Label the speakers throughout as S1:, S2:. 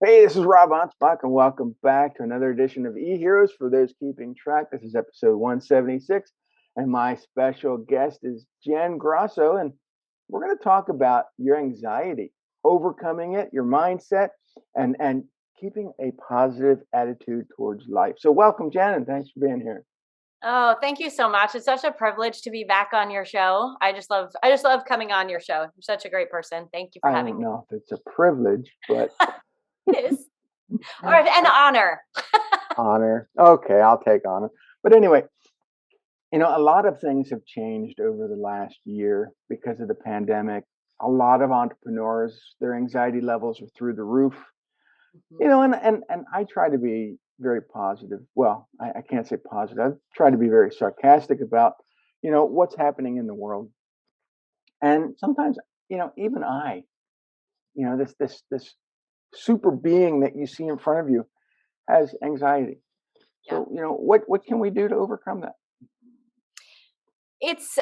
S1: Hey, this is Rob Anspach, and welcome back to another edition of E-Heroes for those keeping track. This is episode 176, and my special guest is Jen Grosso, and we're going to talk about your anxiety, overcoming it, your mindset, and keeping a positive attitude towards life. So welcome, Jen, and thanks for being here.
S2: Oh, thank you so much. It's such a privilege to be back on your show. I just love coming on your show. You're such a great person. Thank you for
S1: I
S2: having
S1: don't
S2: me.
S1: know if it's a privilege, but
S2: It is. Or an honor.
S1: honor. Okay, I'll take honor. But anyway, a lot of things have changed over the last year because of the pandemic. A lot of entrepreneurs, their anxiety levels are through the roof.
S2: Mhm.
S1: And I try to be very positive. Well, I can't say positive. I try to be very sarcastic about, what's happening in the world. And sometimes, even this super being that you see in front of you has anxiety.
S2: Yeah.
S1: So, what can we do to overcome that?
S2: It's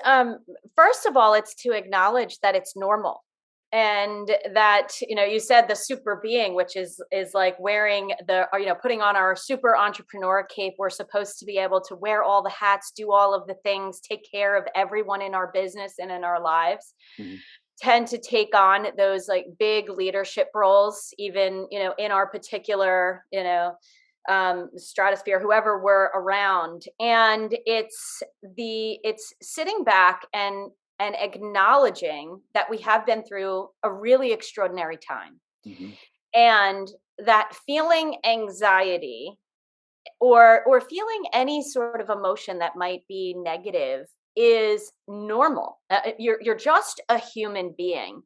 S2: first of all, it's to acknowledge that it's normal. And that, you said the super being, which is like wearing the, or, putting on our super entrepreneur cape. We're supposed to be able to wear all the hats, do all of the things, take care of everyone in our business and in our lives.
S1: Mhm.
S2: Tend to take on those like big leadership roles, even in our particular stratosphere, whoever we're around. And it's sitting back and acknowledging that we have been through a really extraordinary time,
S1: Mhm.
S2: and that feeling anxiety or feeling any sort of emotion that might be negative is normal. You're just a human being,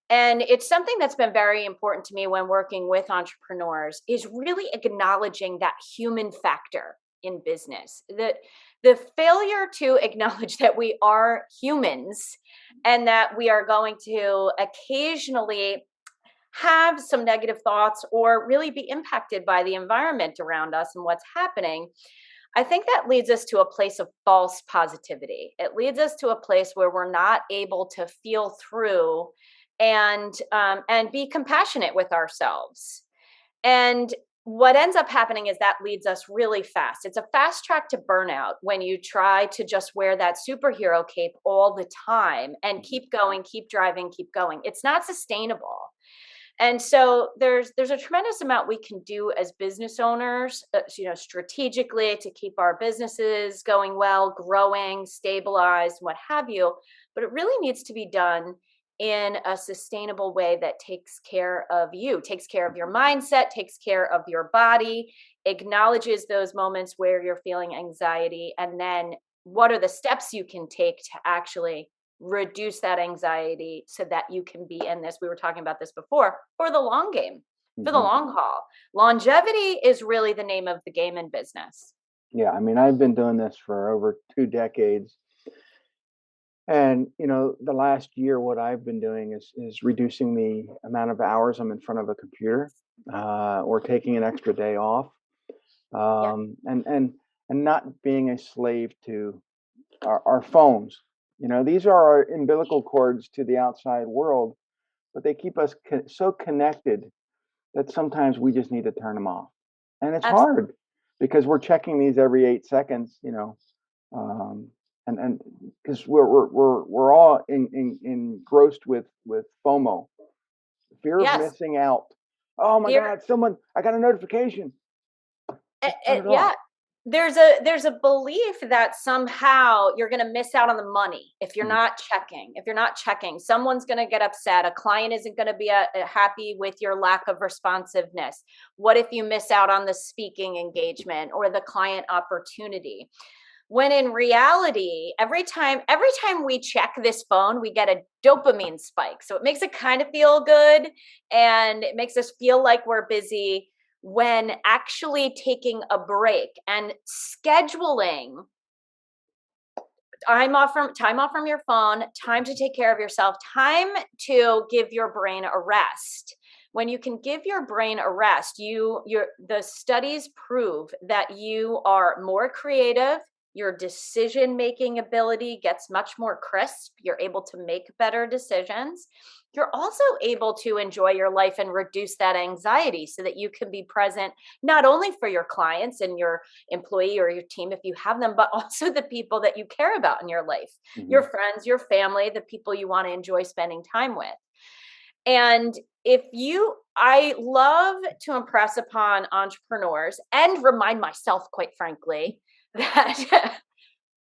S2: and it's something that's been very important to me when working with entrepreneurs, is really acknowledging that human factor in business. That the failure to acknowledge that we are humans and that we are going to occasionally have some negative thoughts or really be impacted by the environment around us and what's happening. I think that leads us to a place of false positivity. It leads us to a place where we're not able to feel through and be compassionate with ourselves. And what ends up happening is that leads us really fast. It's a fast track to burnout when you try to just wear that superhero cape all the time and
S1: Mhm.
S2: keep going, keep driving, keep going. It's not sustainable. And so there's a tremendous amount we can do as business owners, strategically, to keep our businesses going well, growing, stabilized, what have you. But it really needs to be done in a sustainable way that takes care of you, takes care of your mindset, takes care of your body, acknowledges those moments where you're feeling anxiety, and then what are the steps you can take to actually reduce that anxiety so that you can be in this, we were talking about this before, for the long game, for the
S1: Mhm.
S2: long haul. Longevity is really the name of the game in business.
S1: Yeah, I mean, I've been doing this for over 2 decades. And the last year, what I've been doing is reducing the amount of hours I'm in front of a computer, or taking an extra day off,
S2: Yeah.
S1: and not being a slave to our phones. These are our umbilical cords to the outside world, but they keep us so connected that sometimes we just need to turn them off, and it's
S2: Absolutely.
S1: hard because we're checking these every 8 seconds. Um, and because we're all engrossed with FOMO, fear of
S2: Yes.
S1: missing out. Oh my
S2: Fear.
S1: God, I got a notification. Just turn it
S2: Yeah.
S1: off.
S2: There's a belief that somehow you're going to miss out on the money if you're
S1: Mhm.
S2: not checking. If you're not checking, someone's going to get upset. A client isn't going to be happy with your lack of responsiveness. What if you miss out on the speaking engagement or the client opportunity? When in reality, every time we check this phone, we get a dopamine spike. So it makes it kind of feel good, and it makes us feel like we're busy, when actually taking a break and scheduling time off from your phone, time to take care of yourself, time to give your brain a rest. When you can give your brain a rest, the studies prove that you are more creative, Your decision-making ability gets much more crisp. You're able to make better decisions. You're also able to enjoy your life and reduce that anxiety so that you can be present not only for your clients and your employee or your team if you have them, but also the people that you care about in your life, your
S1: Hmm.
S2: friends, your family, the people you want to enjoy spending time with. And I love to impress upon entrepreneurs and remind myself, quite frankly, that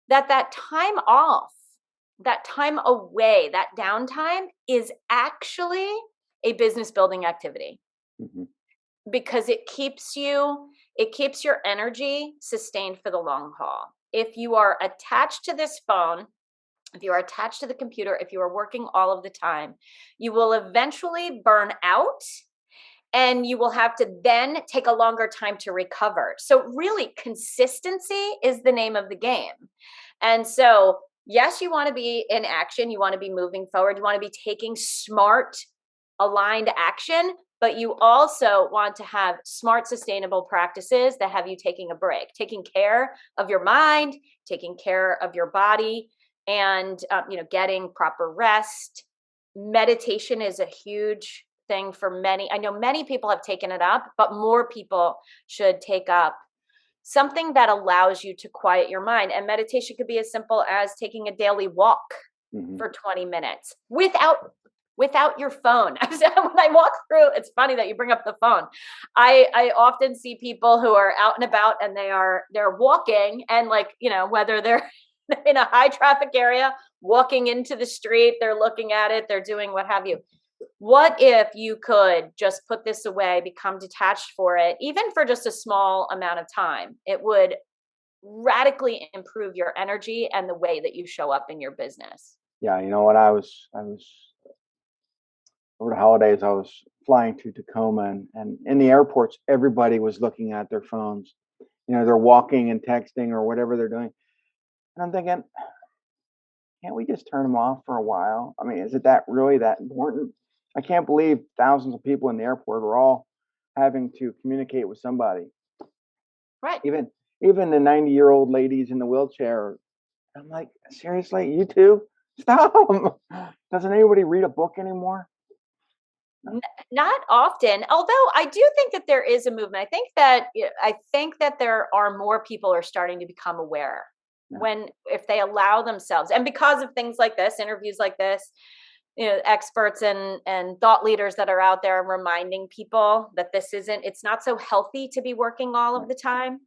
S2: that time off, that time away, that downtime is actually a business building activity
S1: Hmm.
S2: because it keeps your energy sustained for the long haul. If you are attached to this phone, if you are attached to the computer, if you are working all of the time, you will eventually burn out and you will have to then take a longer time to recover. So, really, consistency is the name of the game. And so, yes, you want to be in action, you want to be moving forward, you want to be taking smart, aligned action, but you also want to have smart, sustainable practices that have you taking a break, taking care of your mind, taking care of your body, and getting proper rest. Meditation is a huge thing for many. I know many people have taken it up, but more people should take up something that allows you to quiet your mind. And meditation could be as simple as taking a daily walk
S1: Hmm.
S2: for 20 minutes without your phone. When I walk through, it's funny that you bring up the phone. I often see people who are out and about and they're walking, and whether they're in a high traffic area, walking into the street, they're looking at it, they're doing what have you. What if you could just put this away, become detached for it, even for just a small amount of time? It would radically improve your energy and the way that you show up in your business.
S1: Yeah, you know what? I was over the holidays. I was flying to Tacoma, and in the airports, everybody was looking at their phones. They're walking and texting or whatever they're doing. And I'm thinking, can't we just turn them off for a while? I mean, is it that really that important? I can't believe thousands of people in the airport are all having to communicate with somebody.
S2: Right.
S1: Even the 90-year-old ladies in the wheelchair. I'm like, seriously, you too? Stop. Doesn't anybody read a book anymore?
S2: N- Not often, although I do think that there is a movement. I think that there are more people are starting to become aware
S1: Yeah.
S2: when if they allow themselves, and because of things like this, interviews like this, experts and thought leaders that are out there reminding people that it's not so healthy to be working all of
S1: Right.
S2: the time,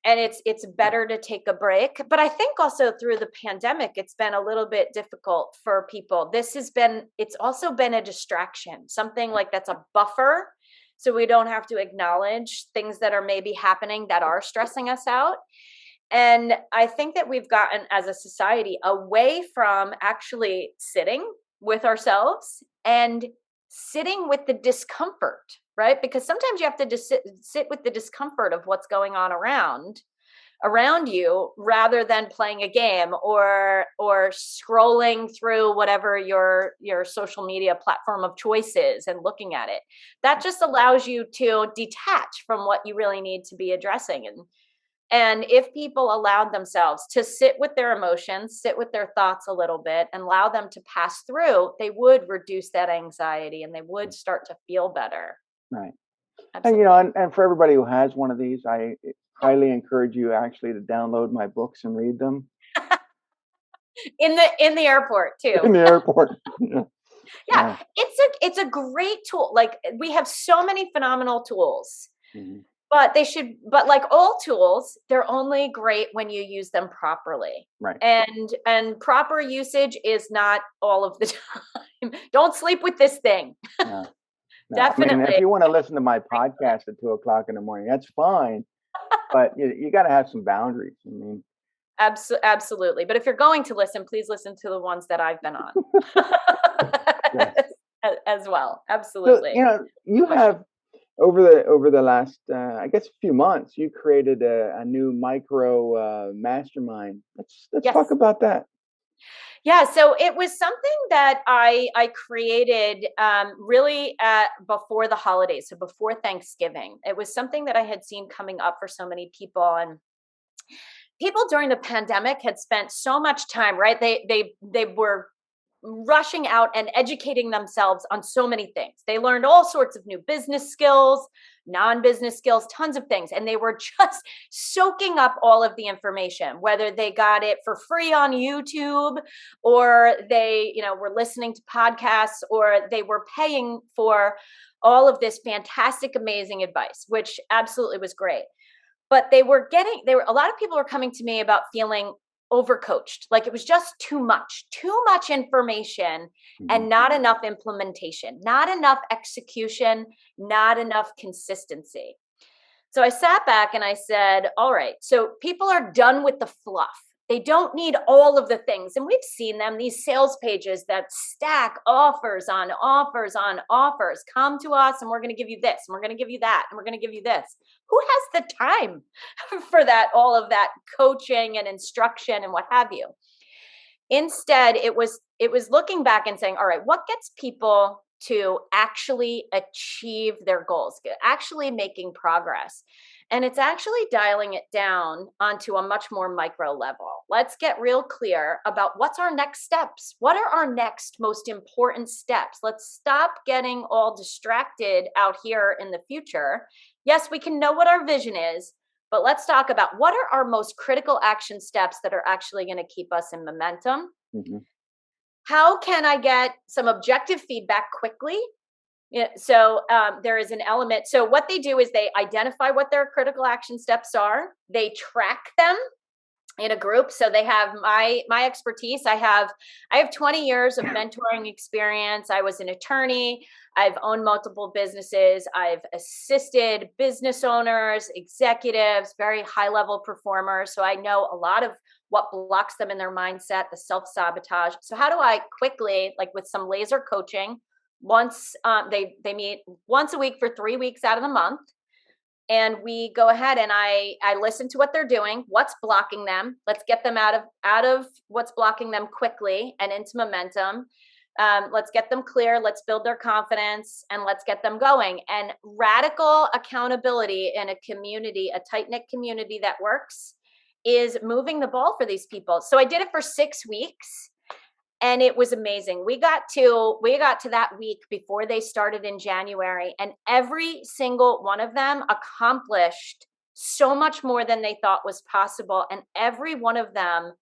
S2: and it's better to take a break. But I think also through the pandemic, it's been a little bit difficult for people. It's also been a distraction, something like that's a buffer, so we don't have to acknowledge things that are maybe happening that are stressing us out. And I think that we've gotten as a society away from actually sitting with ourselves and sitting with the discomfort, right? Because sometimes you have to just sit with the discomfort of what's going on around you, rather than playing a game or scrolling through whatever your social media platform of choice is and looking at it. That just allows you to detach from what you really need to be addressing. And if people allowed themselves to sit with their emotions, sit with their thoughts a little bit, and allow them to pass through, they would reduce that anxiety and they would start to feel better.
S1: Right. And
S2: Absolutely.
S1: and for everybody who has one of these, I highly encourage you actually to download my books and read them
S2: In the airport too.
S1: in the airport. Yeah.
S2: Yeah,
S1: Yeah.
S2: it's a great tool. Like, we have so many phenomenal tools,
S1: Mhm.
S2: but like all tools, they're only great when you use them properly.
S1: Right.
S2: And proper usage is not all of the time. Don't sleep with this thing.
S1: No. No. I mean, if
S2: Definitely.
S1: you want to listen to my podcast at 2 o'clock in the morning, that's fine. But you got to have some boundaries. I mean,
S2: Absolutely. But if you're going to listen, please listen to the ones that I've been on.
S1: yes.
S2: As well.
S1: So,
S2: Absolutely.
S1: you
S2: Question.
S1: have over the last, I guess, few months, you created a new micro mastermind. Let's talk
S2: Yes.
S1: about that.
S2: Yeah, so it was something that I created really before the holidays, so before Thanksgiving. It was something that I had seen coming up for so many people, and people during the pandemic had spent so much time, right? They were rushing out and educating themselves on so many things. They learned all sorts of new business skills, non-business skills, tons of things. And they were just soaking up all of the information, whether they got it for free on YouTube or they, were listening to podcasts or they were paying for all of this fantastic, amazing advice, which absolutely was great. But a lot of people were coming to me about feeling overcoached. Like it was just too much information and not enough implementation, not enough execution, not enough consistency. So I sat back and I said, all right, so people are done with the fluff. They don't need all of the things. And we've seen them, these sales pages that stack offers on offers on offers. Come to us and we're going to give you this, and we're going to give you that, and we're going to give you this. Who has the time for that, all of that coaching and instruction and what have you? Instead, it was looking back and saying, all right, what gets people to actually achieve their goals, actually making progress? And it's actually dialing it down onto a much more micro level. Let's get real clear about what's our next steps. What are our next most important steps? Let's stop getting all distracted out here in the future. Yes, we can know what our vision is, but let's talk about what are our most critical action steps that are actually going to keep us in momentum. How can I get some objective feedback quickly? Yeah, so there is an element. So what they do is they identify what their critical action steps are. They track them in a group. So they have my expertise. I have 20 years of mentoring experience. I was an attorney. I've owned multiple businesses. I've assisted business owners, executives, very high level performers. So I know a lot of what blocks them in their mindset, the self-sabotage. So how do I quickly, like with some laser coaching, once they meet once a week for 3 weeks out of the month, and we go ahead and I listen to what they're doing, what's blocking them. Let's get them out of what's blocking them quickly and into momentum. Let's get them clear. Let's build their confidence and let's get them going. And radical accountability in a community, a tight-knit community that works, is moving the ball for these people. So I did it for 6 weeks. And it was amazing. We got to that week before they started in January, and every single one of them accomplished so much more than they thought was possible. And every one of them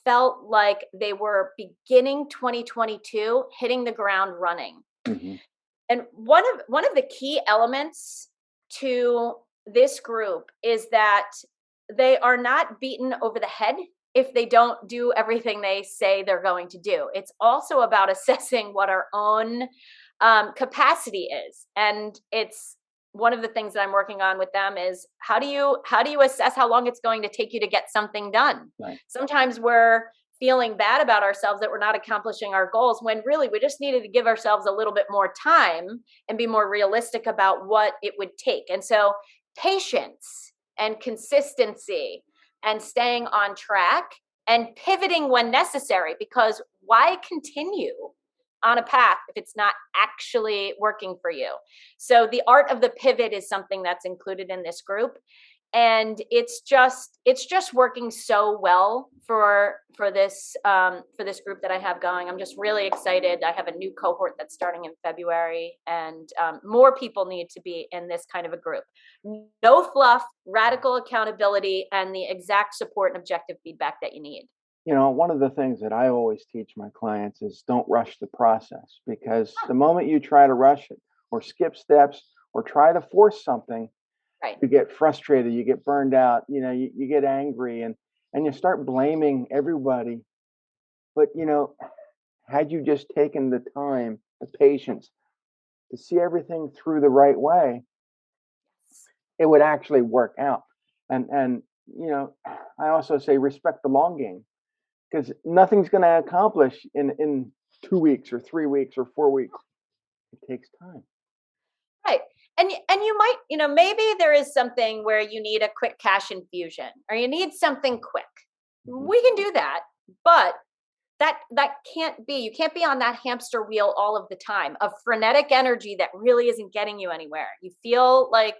S2: felt like they were beginning 2022, hitting the ground running. And one of the key elements to this group is that they are not beaten over the head if they don't do everything they say they're going to do. It's also about assessing what our own capacity is. And it's one of the things that I'm working on with them is how do you assess how long it's going to take you to get something done? Right. Sometimes we're feeling bad about ourselves that we're not accomplishing our goals when really we just needed to give ourselves a little bit more time and be more realistic about what it would take. And so patience and consistency and staying on track and pivoting when necessary, because why continue on a path if it's not actually working for you? So the art of the pivot is something that's included in this group. And it's just working so well for this group that I have going. I'm just really excited. I have a new cohort that's starting in February, and more people need to be in this kind of a group. No fluff, radical accountability, and the exact support and objective feedback that you need.
S1: One of the things that I always teach my clients is don't rush the process, because the moment you try to rush it or skip steps or try to force something, right, you get frustrated, you get burned out, you get angry and you start blaming everybody. But, had you just taken the time, the patience to see everything through the right way, it would actually work out. And I also say respect the long game, because nothing's going to accomplish in 2 weeks or 3 weeks or 4 weeks. It takes time.
S2: Right. And you might, maybe there is something where you need a quick cash infusion or you need something quick. We can do that, but that can't be, you can't be on that hamster wheel all of the time of frenetic energy that really isn't getting you anywhere. You feel like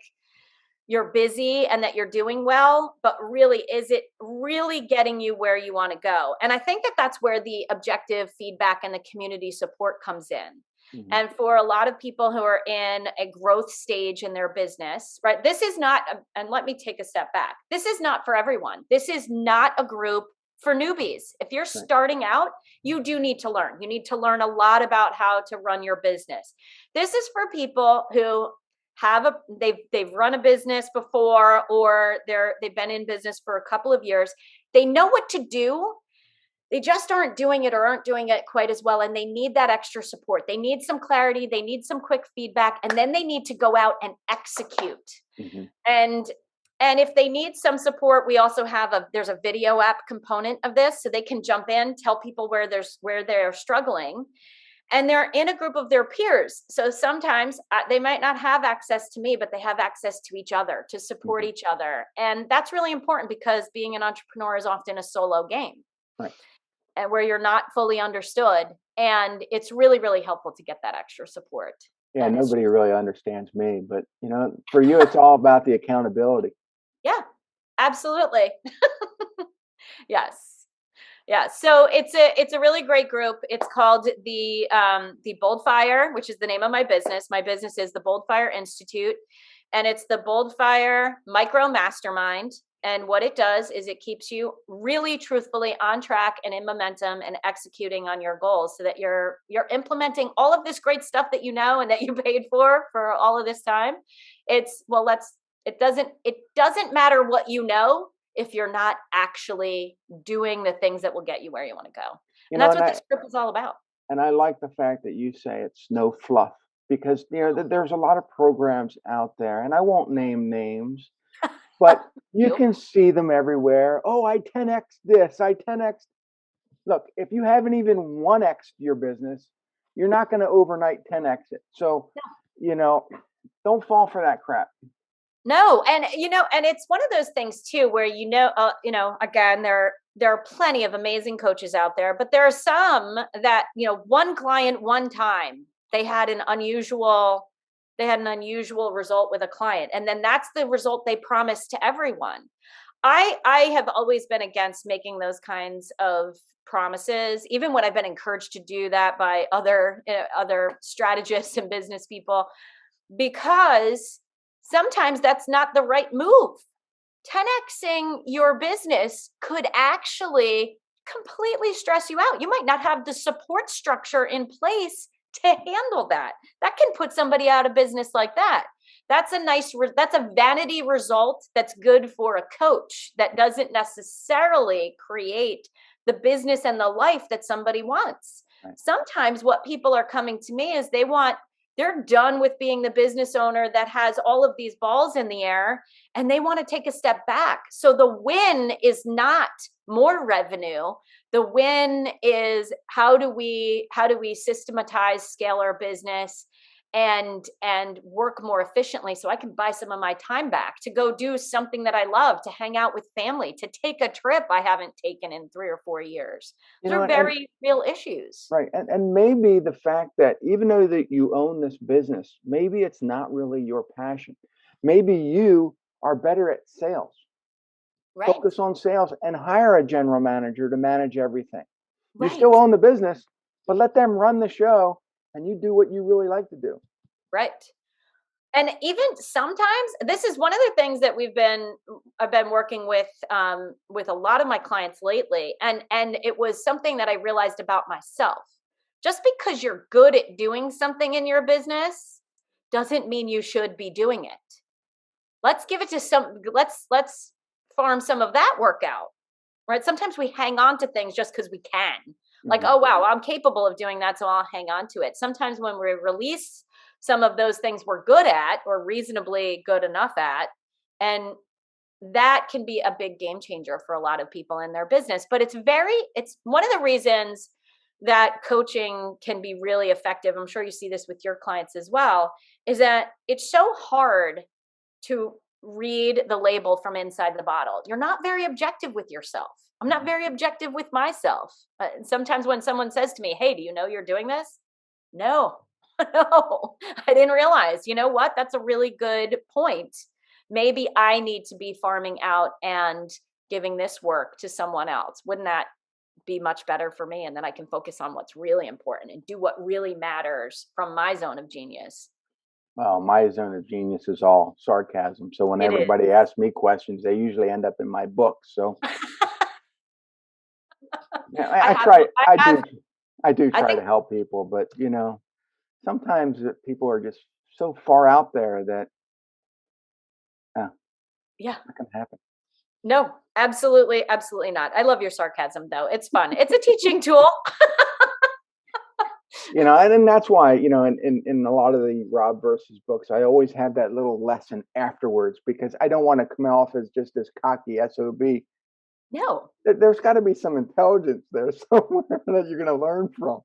S2: you're busy and that you're doing well, but really, is it really getting you where you want to go? And I think that that's where the objective feedback and the community support comes in.
S1: Hmm.
S2: And for a lot of people who are in a growth stage in their business, right? This is not, and let me take a step back. This is not for everyone. This is not a group for newbies. If you're
S1: Right.
S2: starting out, you do need to learn. You need to learn a lot about how to run your business. This is for people who they've run a business before, or they've been in business for a couple of years. They know what to do. They just aren't doing it, or aren't doing it quite as well, and they need that extra support. They need some clarity, they need some quick feedback, and then they need to go out and execute.
S1: Hmm.
S2: And if they need some support, we also have there's a video app component of this, so they can jump in, tell people where they're struggling, and they're in a group of their peers. So sometimes they might not have access to me, but they have access to each other to support
S1: Hmm.
S2: each other. And that's really important, because being an entrepreneur is often a solo game,
S1: Right.
S2: and where you're not fully understood. And it's really, really helpful to get that extra support.
S1: Yeah,
S2: That is,
S1: nobody really understands me, but for you, it's all about the accountability.
S2: yeah, absolutely. Yes. Yeah, so it's a really great group. It's called the Bold Fire, which is the name of my business. My business is the Bold Fire Institute, and it's the Bold Fire Micro Mastermind. And what it does is it keeps you really truthfully on track and in momentum and executing on your goals, so that you're implementing all of this great stuff that you know and that you paid for all of this time. It doesn't matter what you know if you're not actually doing the things that will get you where you want to go.
S1: You
S2: And
S1: know,
S2: that's
S1: and
S2: what
S1: I
S2: this group is all about.
S1: and I like the fact that you say it's no fluff, because there's a lot of programs out there, and I won't name names, but you
S2: You
S1: can see them everywhere. Oh, I 10x this, I 10x. Look, if you haven't even 1x your business, you're not going to overnight 10x it. So, you know, don't fall for that crap.
S2: No, and it's one of those things too, where again, there are plenty of amazing coaches out there, but there are some that, one client one time, they had an unusual result with a client, and then that's the result they promised to everyone. I have always been against making those kinds of promises, even when I've been encouraged to do that by other strategists and business people, because sometimes that's not the right move. 10xing your business could actually completely stress you out. You might not have the support structure in place to handle that. That can put somebody out of business like that. That's a vanity result that's good for a coach, that doesn't necessarily create the business and the life that somebody wants.
S1: Right.
S2: Sometimes what people are coming to me is they're done with being the business owner that has all of these balls in the air, and they want to take a step back. So the win is not more revenue. The win is, how do we systematize, scale our business, and work more efficiently, so I can buy some of my time back to go do something that I love, to hang out with family, to take a trip I haven't taken in 3 or 4 years.
S1: You
S2: Those
S1: know,
S2: are
S1: and
S2: very real issues.
S1: right, and maybe the fact that even though that you own this business, maybe it's not really your passion. Maybe you are better at sales.
S2: Right.
S1: Focus on sales and hire a general manager to manage everything. You still
S2: Right.
S1: own the business, but let them run the show, and you do what you really like to do.
S2: Right. And even sometimes, this is one of the things that I've been working with a lot of my clients lately, and it was something that I realized about myself. Just because you're good at doing something in your business doesn't mean you should be doing it. Let's give it to let's farm some of that work out. Right? Sometimes we hang on to things just because we can. Like,
S1: Mhm.
S2: oh wow, I'm capable of doing that, so I'll hang on to it. Sometimes when we release some of those things we're good at, or reasonably good enough at, and that can be a big game changer for a lot of people in their business. But it's one of the reasons that coaching can be really effective. I'm sure you see this with your clients as well, is that it's so hard to read the label from inside the bottle. You're not very objective with yourself. I'm not very objective with myself. Sometimes when someone says to me, "Hey, do you know you're doing this?" No, no, I didn't realize. You know what? That's a really good point, maybe I need to be farming out and giving this work to someone else. Wouldn't that be much better for me? And then I can focus on what's really important and do what really matters from my zone of genius.
S1: Well, my zone of genius is all sarcasm. So when
S2: It is.
S1: everybody asks me questions, they usually end up in my book. So yeah,
S2: I
S1: I
S2: have,
S1: try.
S2: I have,
S1: I do
S2: I
S1: try
S2: think,
S1: to help people, but sometimes people are just so far out there that
S2: yeah,
S1: not gonna happen.
S2: no, absolutely, absolutely not. I love your sarcasm though. It's fun. It's a teaching tool.
S1: And then that's why, in a lot of the Rob versus books, I always have that little lesson afterwards because I don't want to come off as just this cocky SOB.
S2: No,
S1: There's got to be some intelligence there somewhere that you're going to learn from.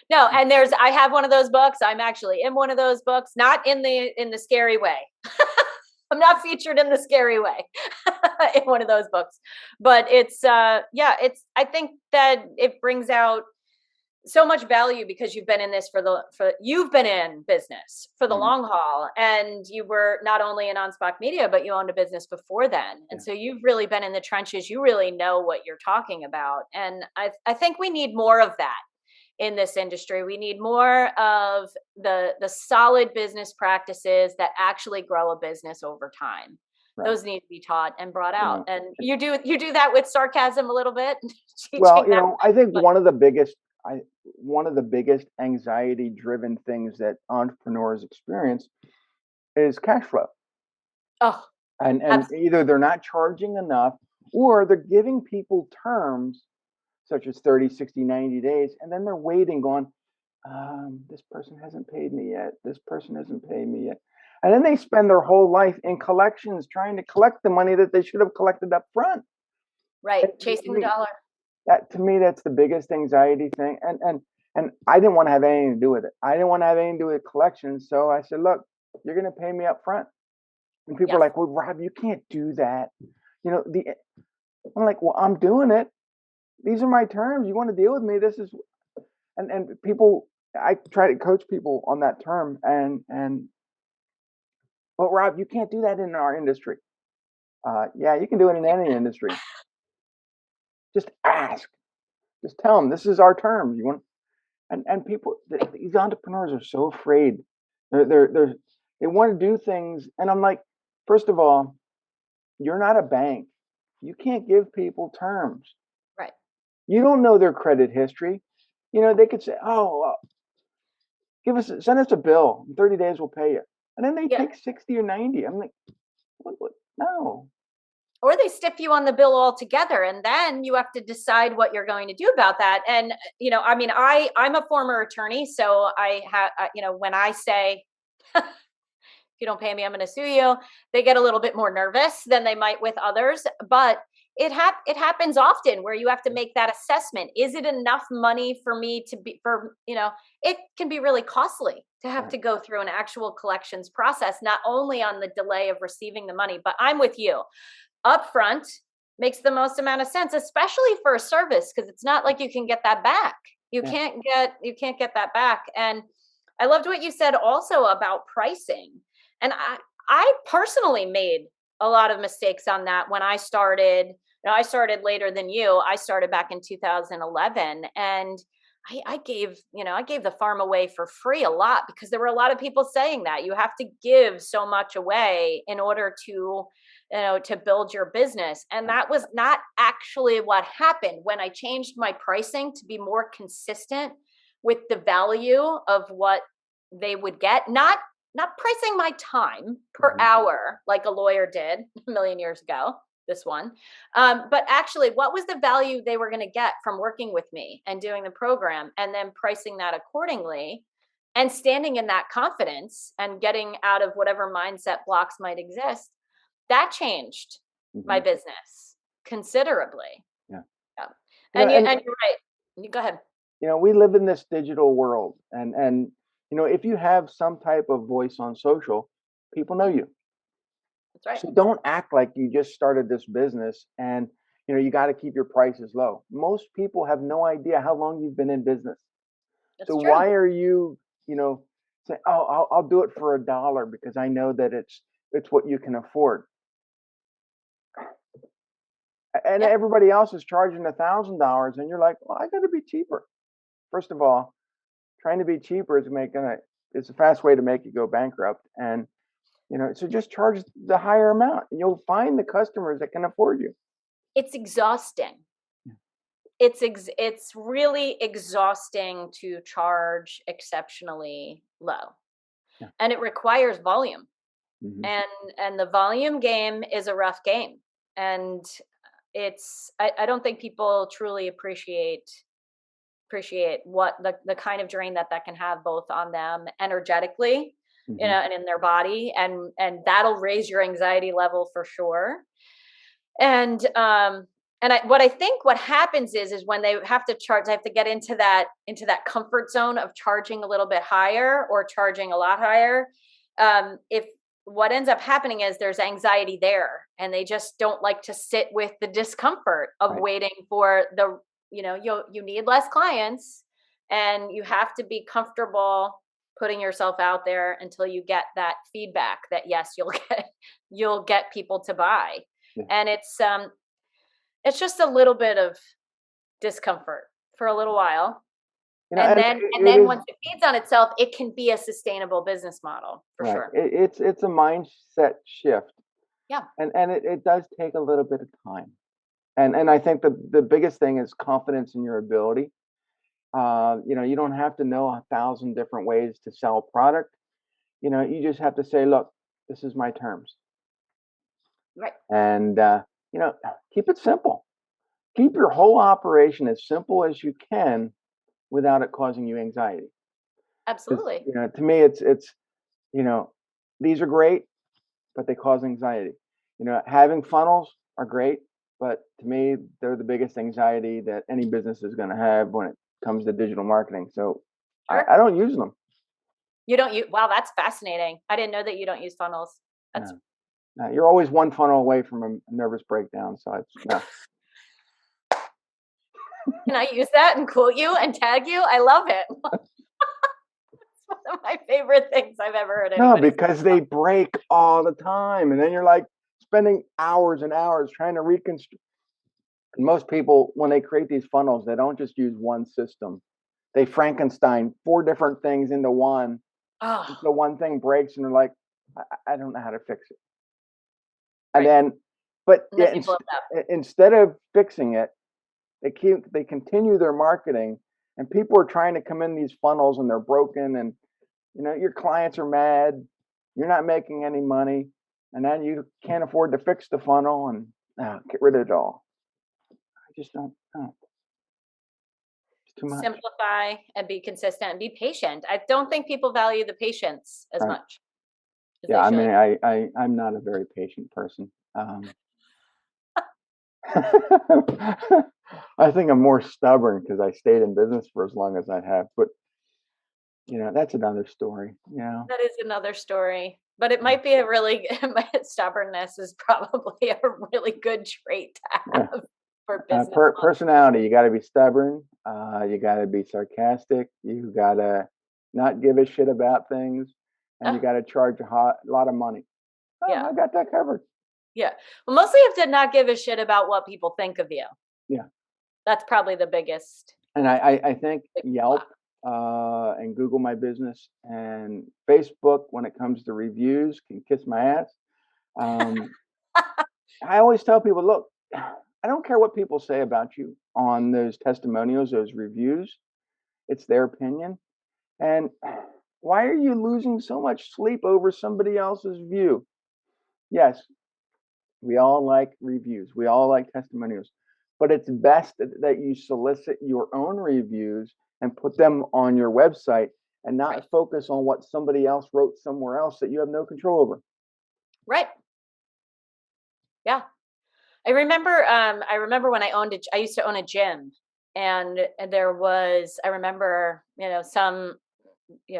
S2: no. And I have one of those books. I'm actually in one of those books, not in the scary way. I'm not featured in the scary way in one of those books, but I think that it brings out so much value because you've been in this you've been in business for the
S1: Mhm.
S2: long haul, and you were not only in Anspach Media, but you owned a business before then.
S1: Yeah.
S2: And so you've really been in the trenches. You really know what you're talking about. And I think we need more of that in this industry. We need more of the solid business practices that actually grow a business over time.
S1: Right.
S2: Those need to be taught and brought
S1: You
S2: out.
S1: know,
S2: And you do that with sarcasm a little bit,
S1: well,
S2: teaching that.
S1: I think
S2: But
S1: one of the biggest anxiety driven things that entrepreneurs experience is cash flow.
S2: oh,
S1: And
S2: absolutely.
S1: either they're not charging enough or they're giving people terms such as 30, 60, 90 days, and then they're waiting on, this person hasn't paid me yet. This person hasn't paid me yet. And then they spend their whole life in collections trying to collect the money that they should have collected up front.
S2: Right,
S1: And
S2: chasing the dollar.
S1: to me, that's the biggest anxiety thing. And I didn't want to have anything to do with it. I didn't want to have anything to do with collections. So I said, look, you're going to pay me up front. And people are
S2: Yes.
S1: like, well, Rob, you can't do that. I'm like, well, I'm doing it. These are my terms. You want to deal with me? This is, and people, I try to coach people on that term. But Rob, you can't do that in our industry. Yeah, you can do it in any industry. Just ask. Just tell them this is our terms. You want, and people, these entrepreneurs are so afraid. They want to do things, and I'm like, first of all, you're not a bank. You can't give people terms.
S2: Right.
S1: You don't know their credit history. They could say, "Oh, send us a bill. In 30 days, we'll pay you." And then they
S2: Yeah.
S1: take 60 or 90. I'm like, what? No.
S2: Or they stiff you on the bill altogether, and then you have to decide what you're going to do about that. And I mean, I'm a former attorney, so I have when I say if you don't pay me, I'm going to sue you, they get a little bit more nervous than they might with others. But it happens often where you have to make that assessment. Is it enough money for me to be it can be really costly to have to go through an actual collections process, not only on the delay of receiving the money, but I'm with you. Upfront makes the most amount of sense, especially for a service, because it's not like you can get that back. You
S1: Yeah.
S2: can't get that back. And I loved what you said also about pricing. And I personally made a lot of mistakes on that when I started. I started later than you. I started back in 2011, and I gave the farm away for free a lot because there were a lot of people saying that you have to give so much away in order to to build your business. And that was not actually what happened. When I changed my pricing to be more consistent with the value of what they would get, not pricing my time per
S1: Mhm.
S2: hour like a lawyer did a million years ago, this one, but actually what was the value they were going to get from working with me and doing the program, and then pricing that accordingly and standing in that confidence and getting out of whatever mindset blocks might exist. That changed my
S1: Mhm.
S2: business considerably.
S1: Yeah.
S2: Yeah.
S1: You know, and
S2: And you're right. You go ahead.
S1: we live in this digital world, and if you have some type of voice on social, people know
S2: Yeah,
S1: you.
S2: that's right.
S1: So don't act like you just started this business and you got to keep your prices low. Most people have no idea how long you've been in business. So
S2: That's true.
S1: why are you, saying, "Oh, I'll do it for $1 because I know that it's what you can afford. And
S2: Yeah.
S1: everybody else is charging $1,000, and you're like, well, I got to be cheaper. First of all, trying to be cheaper is it's a fast way to make you go bankrupt. And so just charge the higher amount, and you'll find the customers that can afford you.
S2: It's exhausting. It's really exhausting to charge exceptionally low,
S1: Yeah.
S2: and it requires volume.
S1: Mm-hmm.
S2: And the volume game is a rough game, and I don't think people truly appreciate what the kind of drain that can have, both on them energetically,
S1: Mm-hmm.
S2: and in their body, and that'll raise your anxiety level for sure. And what I think what happens is when they have to charge, they have to get into that comfort zone of charging a little bit higher or charging a lot higher. If What ends up happening is there's anxiety there, and they just don't like to sit with the discomfort of
S1: Right.
S2: waiting for you need less clients, and you have to be comfortable putting yourself out there until you get that feedback that yes, you'll get people to buy.
S1: Yeah.
S2: And it's just a little bit of discomfort for a little while, and
S1: And
S2: then once it feeds on itself, it can be a sustainable business model for
S1: right.
S2: sure.
S1: It's a mindset shift.
S2: Yeah.
S1: And it does take a little bit of time. And I think the biggest thing is confidence in your ability. You don't have to know 1,000 different ways to sell a product. You just have to say, look, this is my terms.
S2: Right.
S1: And keep it simple. Keep your whole operation as simple as you can without it causing you anxiety. Because
S2: Absolutely.
S1: to me, it's you know these are great, but they cause anxiety. Having funnels are great, but to me, they're the biggest anxiety that any business is going to have when it comes to digital marketing. So
S2: Sure.
S1: I don't use them.
S2: You don't use Wow, that's fascinating. I didn't know that you don't use funnels. That's
S1: No. No, you're always one funnel away from a nervous breakdown. So it's no.
S2: Can I use that and quote you and tag you? I love it. It's one of my favorite things I've ever heard
S1: No,
S2: anybody say.
S1: because they break all the time, and then you're like spending hours and hours trying to reconstruct. And most people, when they create these funnels, they don't just use one system. They Frankenstein 4 different things into one.
S2: Oh,
S1: So one thing breaks, and they're like, I don't know how to fix it. And
S2: right.
S1: then, but
S2: And then
S1: yeah,
S2: you blow it up.
S1: instead of fixing it, they continue their marketing, and people are trying to come in these funnels, and they're broken, and your clients are mad. You're not making any money, and then you can't afford to fix the funnel, and get rid of it all. I just don't. No, it's too much.
S2: Simplify and be consistent and be patient. I don't think people value the patience as
S1: Right.
S2: much as
S1: Yeah.
S2: they
S1: I
S2: should.
S1: mean, I'm not a very patient person. I think I'm more stubborn because I stayed in business for as long as I have. But that's another story.
S2: That is another story, but it might be a really stubbornness is probably a really good trait to
S1: Yeah.
S2: have for business models.
S1: Personality. You got to be stubborn. You got to be sarcastic. You got to not give a shit about things, and you
S2: Oh,
S1: got to charge a lot of money. Oh,
S2: yeah,
S1: I got that covered.
S2: yeah. Well, mostly you have to not give a shit about what people think of you.
S1: Yeah.
S2: That's probably the biggest
S1: And I think
S2: big
S1: Yelp
S2: block.
S1: and Google My Business and Facebook, when it comes to reviews, can kiss my ass. Um, I always tell people, look, I don't care what people say about you on those testimonials, those reviews. It's their opinion. And why are you losing so much sleep over somebody else's view? Yes, we all like reviews. We all like testimonials. But it's best that you solicit your own reviews and put them on your website and not
S2: Right.
S1: focus on what somebody else wrote somewhere else that you have no control over.
S2: Right. Yeah. I remember when I used to own a gym, and there was I remember,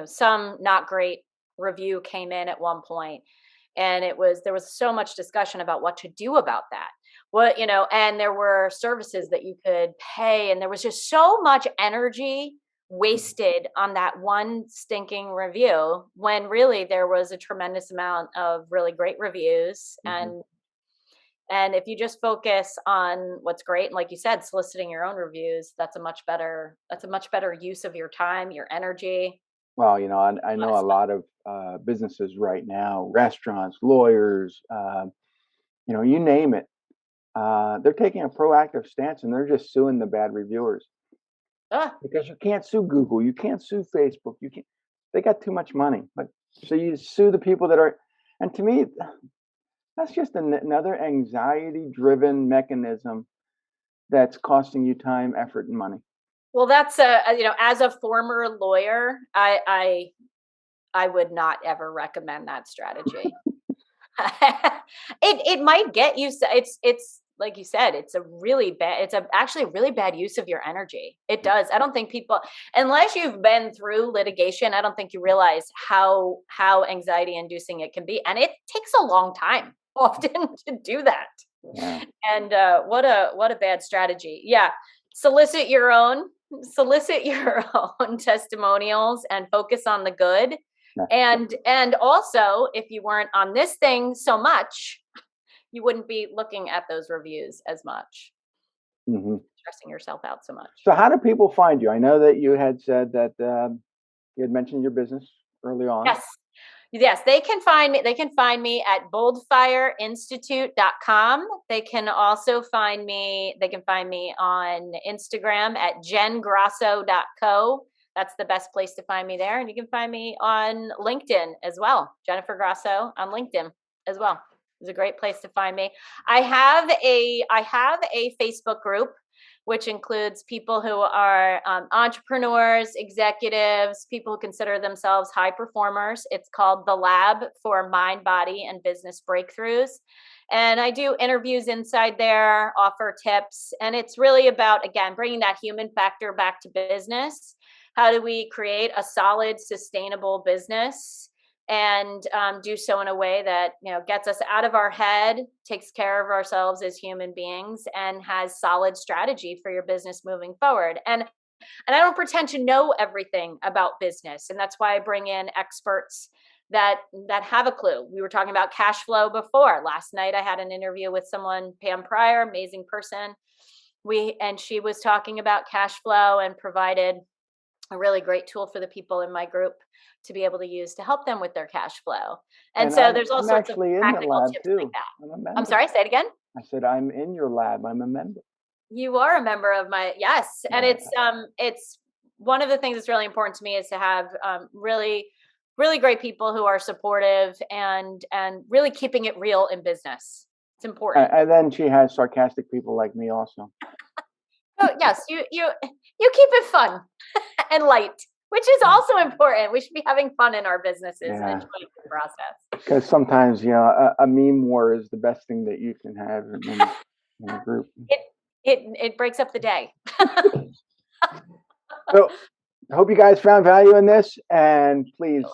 S2: some not great review came in at one point, and there was so much discussion about what to do about that. And there were services that you could pay, and there was just so much energy wasted on that one stinking review when really there was a tremendous amount of really great reviews.
S1: Mm-hmm.
S2: And if you just focus on what's great, and like you said, soliciting your own reviews, that's a much better use of your time, your energy.
S1: Well, I know a lot of businesses right now, restaurants, lawyers, you name it. They're taking a proactive stance and they're just suing the bad reviewers
S2: Ah,
S1: because you can't sue Google, you can't sue Facebook, you can't. They got too much money, but so you sue the people that are. And to me, that's just another anxiety-driven mechanism that's costing you time, effort, and money.
S2: well, that's as a former lawyer, I would not ever recommend that strategy. It might get you. It's like you said. It's actually a really bad use of your energy. It does. I don't think people, unless you've been through litigation, I don't think you realize how anxiety inducing it can be, and it takes a long time often to do that.
S1: Yeah.
S2: And what a bad strategy. Yeah, solicit your own solicit your own testimonials and focus on the good.
S1: Yeah.
S2: And also, if you weren't on this thing so much, you wouldn't be looking at those reviews as much,
S1: Hmm.
S2: stressing yourself out so much.
S1: So, how do people find you? I know that you had said that you had mentioned your business early on.
S2: Yes. Yes, they can find me. They can find me at boldfireinstitute.com. They can find me on Instagram at jengrosso.co. That's the best place to find me there. And you can find me on LinkedIn as well. Jennifer Grosso on LinkedIn as well. It's a great place to find me. I have a Facebook group which includes people who are entrepreneurs, executives, people who consider themselves high performers. It's called The Lab for Mind, Body, and Business Breakthroughs. And I do interviews inside there, offer tips. And it's really about, again, bringing that human factor back to business. How do we create a solid, sustainable business? And do so in a way that gets us out of our head, takes care of ourselves as human beings, and has solid strategy for your business moving forward. And I don't pretend to know everything about business, and that's why I bring in experts that have a clue. We were talking about cash flow before. Last night I had an interview with someone, Pam Pryor, amazing person. And she was talking about cash flow and provided a really great tool for the people in my group to be able to use to help them with their cash flow. And
S1: And
S2: so there's all
S1: I'm
S2: sorts of
S1: actually in the
S2: practical
S1: lab
S2: tips like
S1: too.
S2: that.
S1: I'm a
S2: I'm
S1: member.
S2: sorry, say it again.
S1: I said I'm in your lab. I'm a member.
S2: You are a member of my, yes. And
S1: Yeah.
S2: it's one of the things that's really important to me is to have really really great people who are supportive and really keeping it real in business. It's important.
S1: And then she has sarcastic people like me also.
S2: Oh yes, you keep it fun and light, which is also important. We should be having fun in our businesses and
S1: Yeah.
S2: enjoying the process.
S1: Because sometimes, a meme war is the best thing that you can have in a group.
S2: It breaks up the day.
S1: So I hope you guys found value in this, and please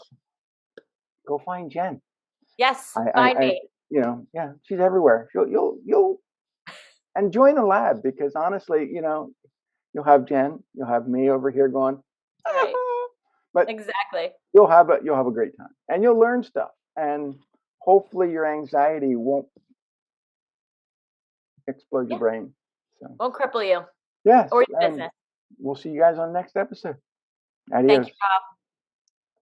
S1: go find Jen.
S2: Yes,
S1: I,
S2: find
S1: I, I
S2: me.
S1: yeah, she's everywhere. You'll and join the lab because honestly, you'll have Jen, you'll have me over here going,
S2: Right.
S1: but
S2: Exactly.
S1: you'll have a great time, and you'll learn stuff, and hopefully your anxiety won't explode your
S2: Yeah.
S1: brain. So
S2: Won't cripple you
S1: yes,
S2: or your
S1: and
S2: business.
S1: we'll see you guys on the next episode.
S2: Thank
S1: Adios.
S2: you, Rob.